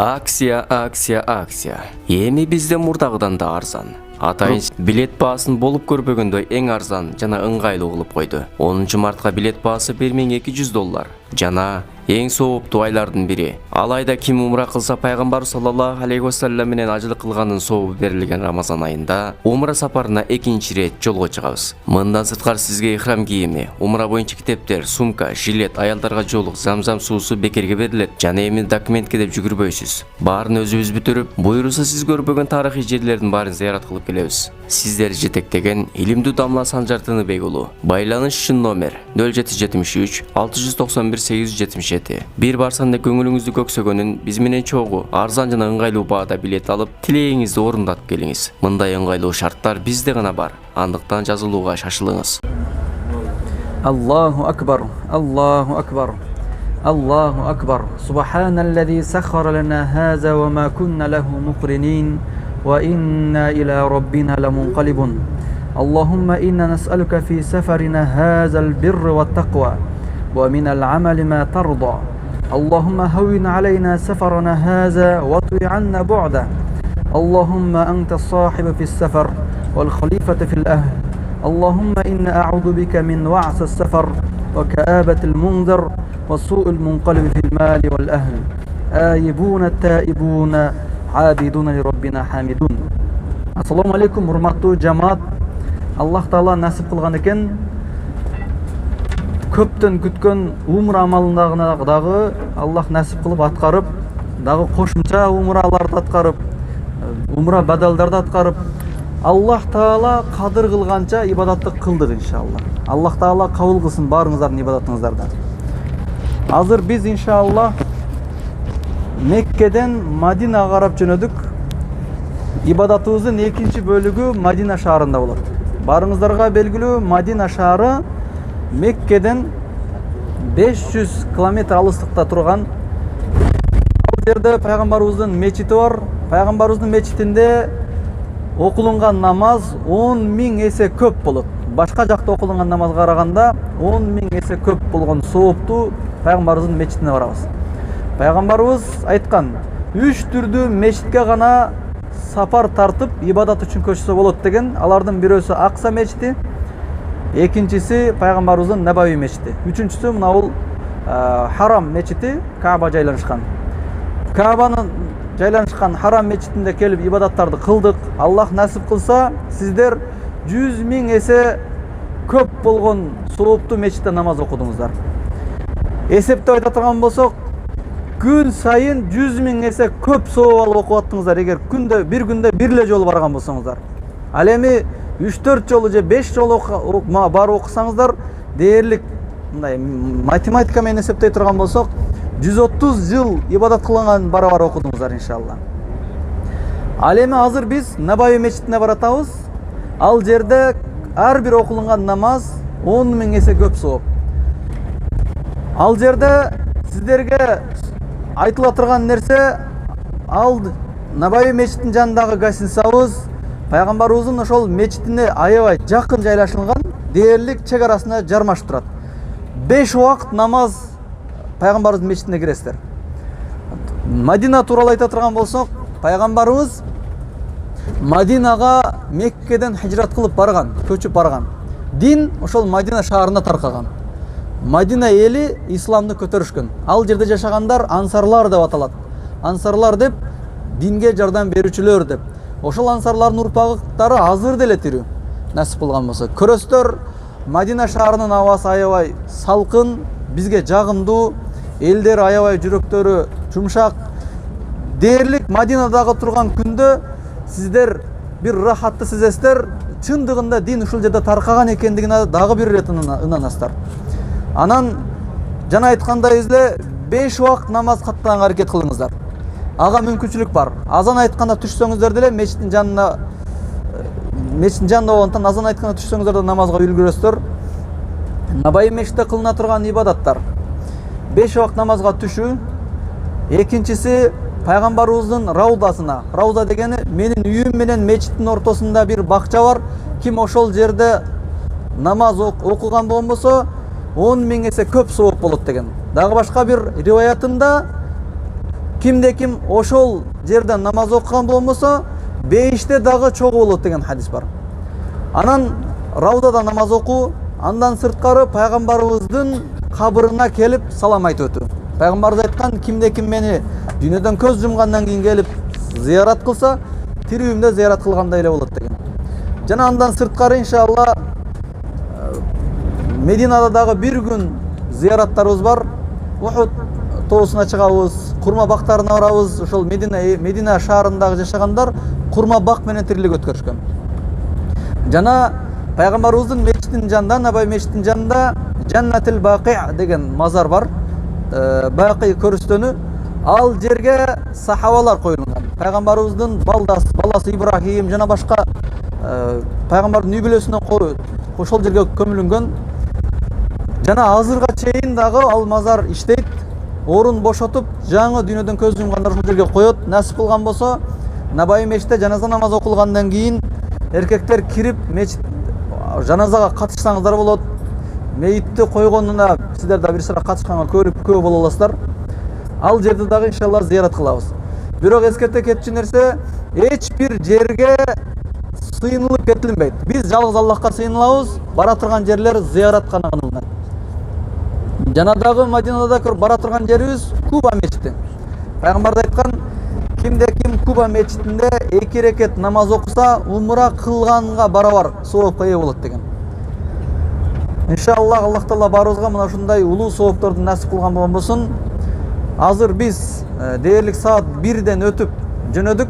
Акция. Эми бизде мурдагыдан да арзан. Атайын билет баасын болуп көрбөгөндөй эң арзан жана ыңгайлуу кылып койду. 10 мартка билет баасы $1200. Жана эң сооптуу айлардын бири. Алайда ким умра кылса пайгамбар саллаллаху алейхи вассалам менен ажылык кылганын сообу берилген Рамазан айында умра сапарына экинчи ирет жолго чыгабыз. Мындан сырткары сизге ихрам кийими, умра боюнча китептер, сумка, жилет, аялдарга жоолук, замзам суусу бекерге берилет. Жана эми документке деп жүгүрбөйсүз. Баарын өзүбүз бүтүрүп, буйруса сиз көрбөгөн тарыхый жерлердин баарын зыярат кылып келебиз. Сиздер жетектеген илимдүү Дамла Санжар Тыныбек уулу. Байланыш үчүн номер 0773 691 877. Бир барсанда көңүлүңүздү көксөгөнүн биз менен чогуу арзан жана ыңгайлуу баада билет алып, тилегиңизди орундатып келиңиз. Мындай ыңгайлуу шарттар бизде гана бар. Андыктан жазылууга шашылыңыз. Аллаху акбар, Аллаху акбар, Аллаху акбар. Субханаллази саххара лана хаза ва ма кунна лаху муқринин ва инна иля раббина ламунқалибун. Аллахумма инна нас'алука фи сафарина хазал бирр ва тақва ва минал амали ма тарда. Аллахумма хаввин алейна сафарана хаза ва туи анна бу'да. Аллахумма анта сахибу фи сафар вал халифата фил ахл. اللهم إنا أعوذ بك من وعث السفر وكآبة المنذر وسوء المنقلب في المال والأهل. آيبون التائبون عابدون لربنا حامدون. السلام عليكم hurmatly жамаат. Аллах Таала насип кылган экен. Көптөн күткөн умра амалындагы дагы Аллах насип кылып аткарып, дагы кошумча умраларды аткарып, умра бадалдарды аткарып, Аллах Таала кадыр кылганча ибадатты кылдык иншалла. Аллах Таала кабыл кылсын баарыңыздардын ибадатыңыздарды. Азыр биз иншалла Меккеден Мадинага карап жөнөдүк. Ибадатыбыздын экинчи бөлүгү Мадина шаарында болот. Баарыңыздарга белгилүү, Мадина шаары Меккеден 500 километр алыстыкта турган. Ал жерде пайгамбарыбыздын мечити бар. Пайгамбарыбыздын мечитинде окулунган намаз 10.000 эсе көп болот. Башка жакта окулунган намазга караганда 10.000 эсе көп болгон сооптуу пайгамбарыбыздын мечитине барабыз. Пайгамбарыбыз айткан, 3 түрдүү мечитке гана сапар тартып ибадат үчүн көчсө болот деген. Алардын бирөөсү Акса мечити, экинчиси пайгамбарыбыздын Набави мечити, үчүнчүсү мына бул Харам мечити, Кааба жайланышкан. Каабанын жайланышкан Харам мечитинде келип ибадаттарды кылдык. Аллах насип кылса, сиздер 100.000 эсе көп болгон сооптуу мечитте намаз окудуңуздар. Эсептеп айта турган болсок, күн сайын 100.000 эсе көп сооп алып окуп аттыңыздар, эгер бир күндө бир эле жолу барган болсоңуздар. Ал эми 3-4 жолу же 5 жолу барып окусаңыздар, дээрлик мындай математика менен эсептей турган болсок, 130 жыл ибадат кылган барабар окудуңуздар иншалла. Ал эми азыр биз Набави мечитине баратабыз. Ал жерде ар бир окулунган намаз 10.000 эсе көп сооп. Ал жерде сиздерге айтыла турган нерсе, ал Набави мечитинин жанындагы гостиницабыз пайгамбарыбыздын ошол мечитине аябай жакын жайлашылган, дээрлик чек арасына жармашып турат. 5 убакыт намаз пайгамбарыбыздын мечитине киресиздер. Мадина тууралуу айта турган болсок, пайгамбарыбыз Мадинага Меккеден хижрат кылып барган, көчүп барган. Дин ошол Мадина шаарында таркаган. Мадина эли исламды көтөрүшкөн. Ал жерде жашагандар ансарлар деп аталат. Ансарлар деп динге жардам берүүчүлөр деп. Ошол ансарлардын урпактары азыр деле тирүү. Насип кылган болсо, көрөсүздөр, Мадина шаарынын абасы аябай салкын, бизге жагымдуу, элдер аябай жүрөктөрү жумшак. Дээрлик Мадинадагы турган күндө сиздер бир рахатты сезесиздер, чындыгында дин ушул жерде таркаган экендигине дагы бир ирет ынанасыздар. Анан жана айткандай эле 5 убакыт намаз каттаганга аракет кылыңыздар. Ага мүмкүнчүлүк бар. Азан айтканда түшсөңүздөр деле мечиттин жанында болгондуктан азан айтканда түшсөңүздөр да намазга үлгүрөсүздөр. Набави мечитте кылына турган ибадаттар: 5 убакыт намазга түшүү, экинчиси пайгамбарыбыздын раудасына. Рауда дегени менин үйүм менен мечиттин ортосунда бир бакча бар. Ким ошол жерде намаз окуган болсо 10.000 эсе көп сооп болот деген. Дагы башка бир риваятында Кимде ким ошол жерден намаз окуган болмосо бейиште дагы чогуу болот деген хадис бар. Анан раудада намаз окуу, андан сырткары пайгамбарыбыздын кабырына келип салам айтып өтүү. Пайгамбарыбыз айткан, кимде ким мени дүйнөдөн көз жумгандан кийин келип зыярат кылса, тирүүмдө зыярат кылгандай эле болот деген. Жана андан сырткары иншалла Мединада дагы бир күн зыяраттарыбыз бар. Ухуд тоосуна чыгабыз, курма бактарына барабыз. Ошол Медина шаарындагы жашагандар курма бак менен тирилик өткөрүшкөн. Жана пайгамбарыбыздын мечитинин жанында, Набай мечитинин жанында Жаннатил Бақи деген мазар бар. Бақи көрүстөнү. Ал жерге сахабалар коюлган. Пайгамбарыбыздын баласы Ибрахим жана башка пайгамбардын үй бүлөсүнөн ошол жерге көмүлүнгөн. Жана азырга чейин дагы ал мазар иштейт. Орун бошотуп, жаңы дүйнөдөн көз жумгандар ошол жерге коет. Насип кылган болсо, Набай мечитте жаназа намазы окулгандан кийин эркектер кирип мечит жаназага катышсаңыздар болот. Мейитти койгонуна сиздер да бир сыра катышканга көп боло аласыздар. Ал жерде дагы иншалла зыярат кылабыз. Бирок эскерте кетчү нерсе, эч бир жерге сыйынылып кетилбейт. Биз жалгыз Аллахка сыйынылабыз. Бара турган жерлер зыяраткана кылынат. Жана дагы Мадинада бара турган жерибиз Куба мечити. Пайгамбар айткан, кимде ким Куба мечитинде 2 рекет намаз окуса, умра кылганга барабар соопка ээ болот деген. Иншалла Аллах Таала барыбызга мына ушундай улуу соопторду насип кылган болсун. Азыр биз дээрлик саат 1ден өтүп жөнөдүк.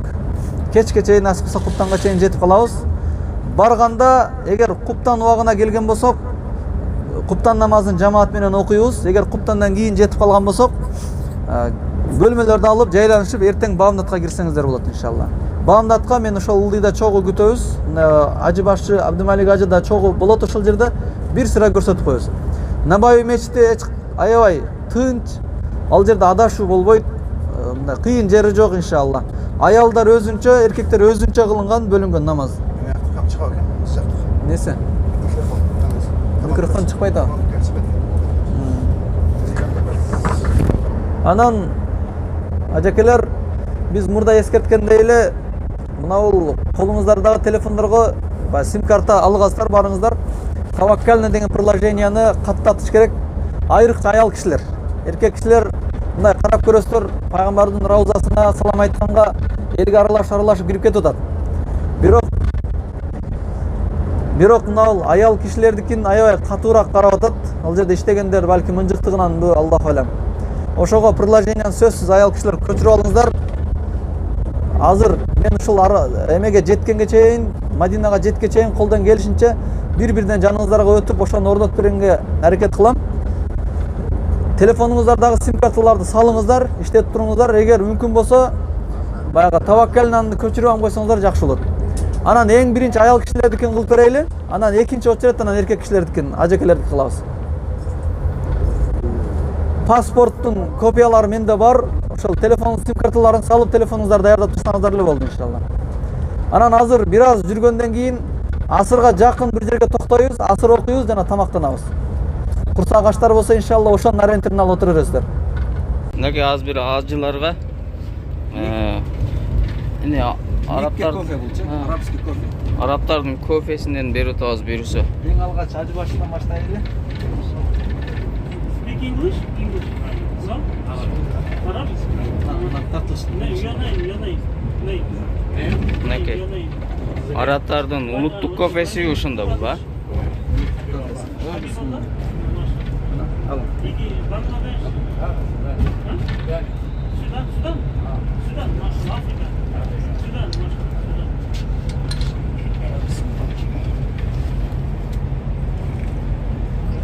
Кечке чейин насип кылса Куптанга чейин жетип калабыз. Барганда эгер Куптан убагына келген болсок, Куптан намазын жамаат менен окуйбуз. Эгер Куптандан кийин жетип калган болсок, бөлмөлөрдү алып жайланышып эртең Баамдатка кирсеңиздер болот иншалла. Баамдатка мен ошол Улдыйда чогуу күтөбүз. Ажы башчы Абдымалик ажы да чогуу болот ошол жерде. Бир сыра көрсөтүп коебуз. Набави мечити аябай тынч. Ал жерде адашуу болбойт. Кыйын жери жок иншалла. Аялдар өзүнчө, эркектер өзүнчө кылынган бөлүнгөн намаз. Несе? Микрофон чыкпайт а. Анан ажакелер, биз мурда эскерткендей эле мына бул колуңуздардагы телефондорго сим карта алгансыздар, барыңыздар. Таваккална деген приложенияны каттатыш керек. Айрыкча аял кишилер, эркек кишилер мындай карап көрөсүздөр, пайгамбардын раузасына салам айтканга элге аралашып кирип кетип атат. Бирок мына аял кишилердикин аябай катуураак карап атат. Ал жерде иштегендер балки мынжыктыгынан Аллах алам. Ошого приложенияны сөзсүз аял кишилер көчүрүп алыңыздар. Азыр мен ушул эмеге жеткенге чейин, Мадинага жеткенге чейин колдон келишинче бир-бирден жаныңыздарга өтүп, ошону орнотуп бергенге аракет кылам. Телефонуңуздардагы сим карталарды салыңыздар, иштетип туруңуздар. Эгер мүмкүн болсо, баягы Таваккалнаны көчүрүп алып койсоңуздар жакшы болот. Анан эң биринчи аял кишилердикин кылып берели, анан экинчи очередтен эркек кишилердикин, ажекелердикин кылабыз. Паспорттун копиялары менде бар. Ошол телефон сим карталарын салып, телефонуңуздарды даярдап турсаңыздар эле болду иншалла. Анан азыр бир аз жүргөндөн кийин асырга жакын бир жерге токтойбуз, асыр окуйбуз жана тамактанабыз. Курсак аштар болсо иншалла ошонун ориентирин алып отура бересиздер. Мынакей аз бир ажыларга эне арабский кофе. Арабтардын кофесинен берип атабыз буюрса. Эң алгач ажы башынан баштайлы. Speak English? English. Some? Arabic? Your name. Мынакей арабтардын улуттук кофеси ушунда бул ба?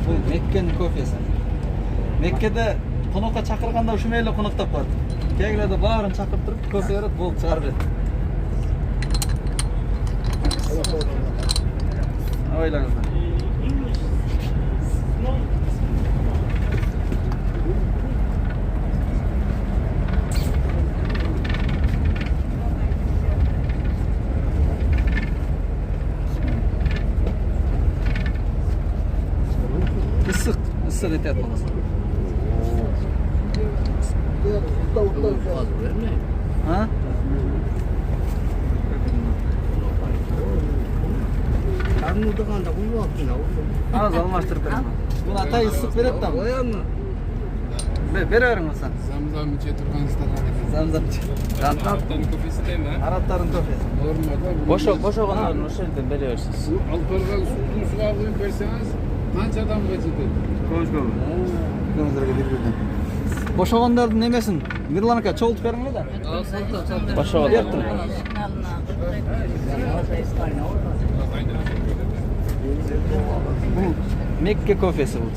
Бул Меккенин кофеси. Меккеде конокко чакырганда ушул эле коноктоп коет. Кегилерде баарын чакырып туруп, кофе берет, болуп чыгарып берет. Ойлаңыздар. Ысык этет болот. Az almashtırib beraman. Buni atay issiq beradi da. Qo'yammi? Beravering sen. Zamzam iche turgan stakan ekan. Zamzam. Arapların kofesi değil mi? Arapların kofesi. Normada. Boşoğanların o şeyden veriyorsunuz. Bu alib borgan suvni suga quyib bersangiz qancha odamgacha dedi. Ko'zgo'mi. Ko'zlarga berdim. Boshog'onlarning nemesin? Mirlan aka cho'ltib beringlar da. Boşoğan. Berdim. Bu Mekke kofesi bu.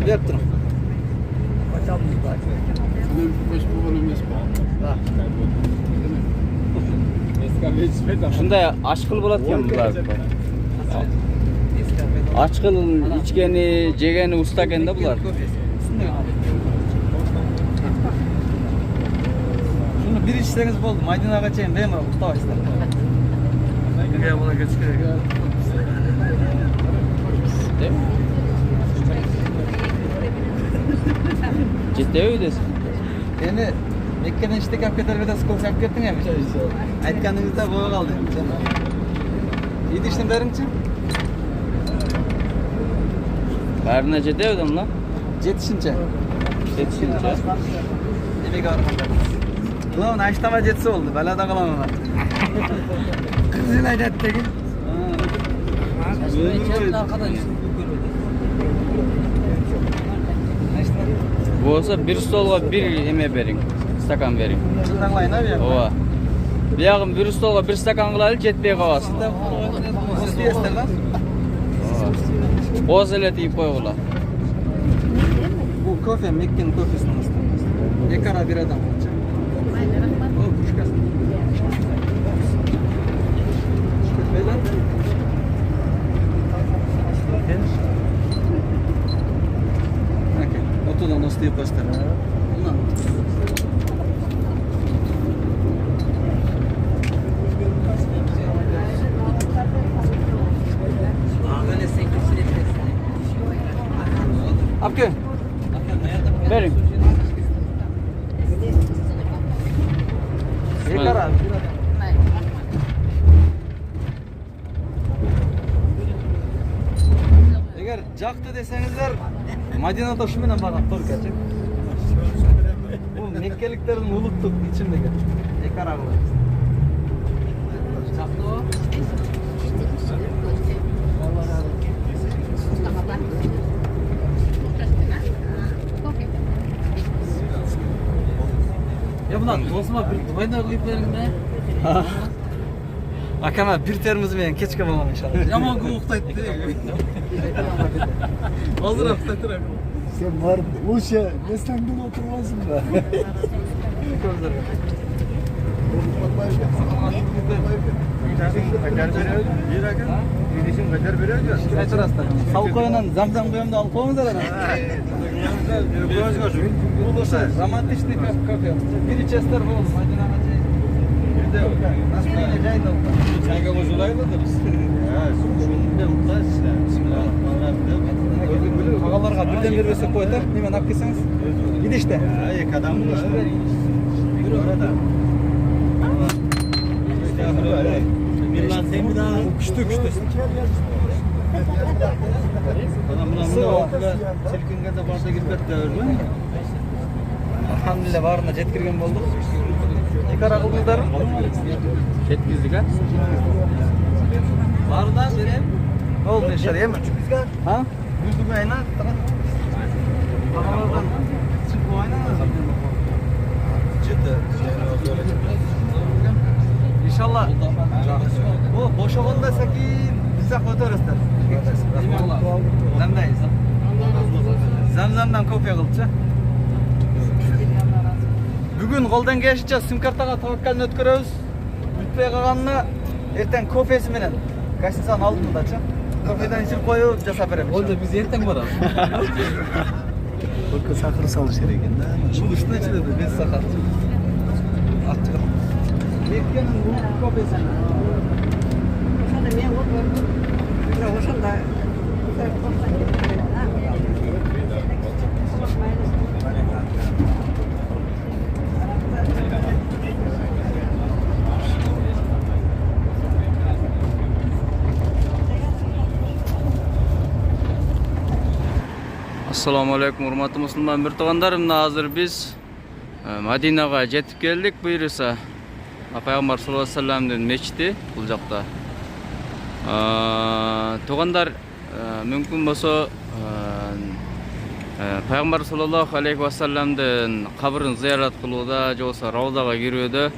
Berdim. Men bosh bo'g'il emasman. Shunday achqil bo'ladigan bular. Achqil ichgani, jegani usta ekanda bular. Shuni bir ichsangiz bo'ldi. Madinagacha ham bemalol uxtaysizlar. Nega buni ketish kerak? Ciddi öydesiz. Endi Mekkadan ishga olib ketar bedasi ko'p olib ketding-mi? Aytganingizda bo'g'a qoldi. Yedishni beringchi? Barına ciddi öydüm lan. Yetishincha. Yetişince. Nimaga orqadan? Ulan ashtama jetsa bo'ldi. Balada qolaman. Qizil aytadidagi. Bu olsa bir stolga bir yemek verin. Stakan verin. Tanglayın abi ya. Ova. Biyagım bir stolga bir stakan kılaylı jetmeye kalasın. Nasıl yester lan? Boz ile deyip koy ola. Bu kofe Mekke'nin kofesini ısıtmaz. Ekara bir adam. O kuşkasın. Beyler. Okey. Otodan nasıl deyip göster. Ulan. Abke. Verin. Ekara. Eğer jaktı desenizler Madina'da şu bilen bakın Türkiye'ce. Bu Mekkeliklerin ulutluk içindeki. Ekara bu. Jaktı o. Ya bunlar dostuma bir Dubay'da koyup verin de. Akama bir termiz men kechga bolam inşallah. Yomon kun uxtaydi. Hozir uxtatira. Sen var o'sha restoranda o'tiribsizmi? Aytarasizlar. Savqoydan zamzam qo'yamda olib qo'yingizlar ana. Romantichniy kafe. Bir ichasizlar bo'ldi. Madinagacha. Birda Nasriyga joyda. Chayga qo'shilaydi biz. Qog'ozlarga birdan bersak qo'ytar, nimani olib kelsangiz? Idishda. Qadam Millan sen bir daha küçtü. Çirkinge de başta gitmek de öyle. Alhamdülillah varına jetkirgen bulduk. Ekara kıldızlar. Yetkizdik ha. Var da vereyim. Ne oldu inşallah yeme? Ha? Yüzü ayna. Babalardan çık bu ayna. Ciddi. İnşallah. Bu boş olanda sakin bize kotarızlar. Nemdeyiz. Zamzamdan kopya kılçı. Bugün koldan geçince sim kartaga tavakkalini ötkürüyoruz. Bütpey kalganını erten kofesi menen. Kaçınsan aldın da çı. Kofeden içip koyup jasap beremiz. Oldu biz yerten varalım. Только сахар салыш керек экен да. Bu üstüne içildi bez sakar. Açık. Mekke'nin bu kofesi. Ошондо мен вот бирок ошондо Assalamu alaikum, урматтуу мусулман бир туугандар. Мына азыр биз Мадинага жетип келдик. Буйруса Пайгамбар саллаллаху алейхи вассаламдын мечити бул жакта. Туугандар, мүмкүн болсо Пайгамбар саллаллаху алейхи вассаламдын кабрын зыярат кылууда же болбосо раудага кирүүдө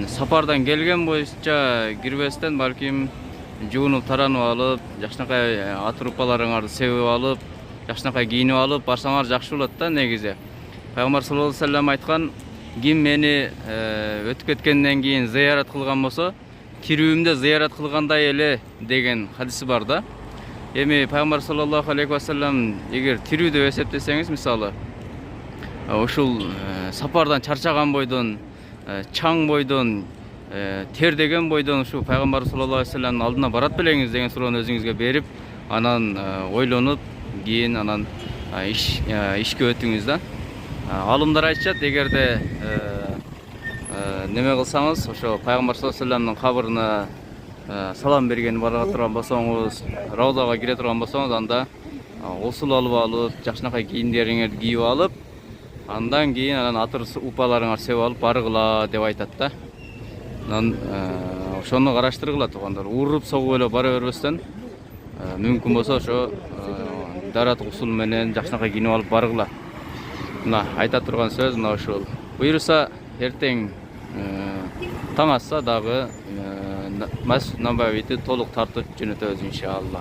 сапардан келген боюнча кирбестен балким жуунуп таранып алып, жакшынакай ат рупаларыңарды себип алып, жакшынакай кийинип алып барсаңар жакшы болот да. Негизи Пайгамбар саллаллаху алейхи вассалам айткан, ким мени өтүп кеткенден кийин зыярат кылган болсо, тирүүмдө зыярат кылгандай эле деген хадиси бар да. Эми Пайгамбар саллаллаху алейхи вассалам эгер тирүү деп эсептесеңиз, мисалы ушул сапардан чарчаган бойдон, чаң бойдон, тердеген бойдон ушу Пайгамбар саллаллаху алейхи вассаламдын алдына барат белеңиз деген суроону өзүңүзгө берип, анан ойлонуп, кийин анан ишке өтүңүз да. Алымдар айтышат, эгерде неме кылсаңыз, ошо Пайгамбар саллаллаху алейхи вассаламдын кабырына салам берген бара турган болсоңуз, раудага кире турган болсоңуз, анда гусул алып, жакшынакай кийимдериңерди кийип алып, андан кийин анан атыр упаларыңар себип алып баргыла деп айтат да. Анан ошону караштыргыла туугандар. Уруп согуп эле бара бербестен, мүмкүн болсо ошо дарат гусул менен жакшынакай кийинип алып баргыла. Мына айта турган сөз мына ушул. Буйруса эртең таң атса дагы Масжид Набавийди толук тартып жөнөтөбүз иншалла.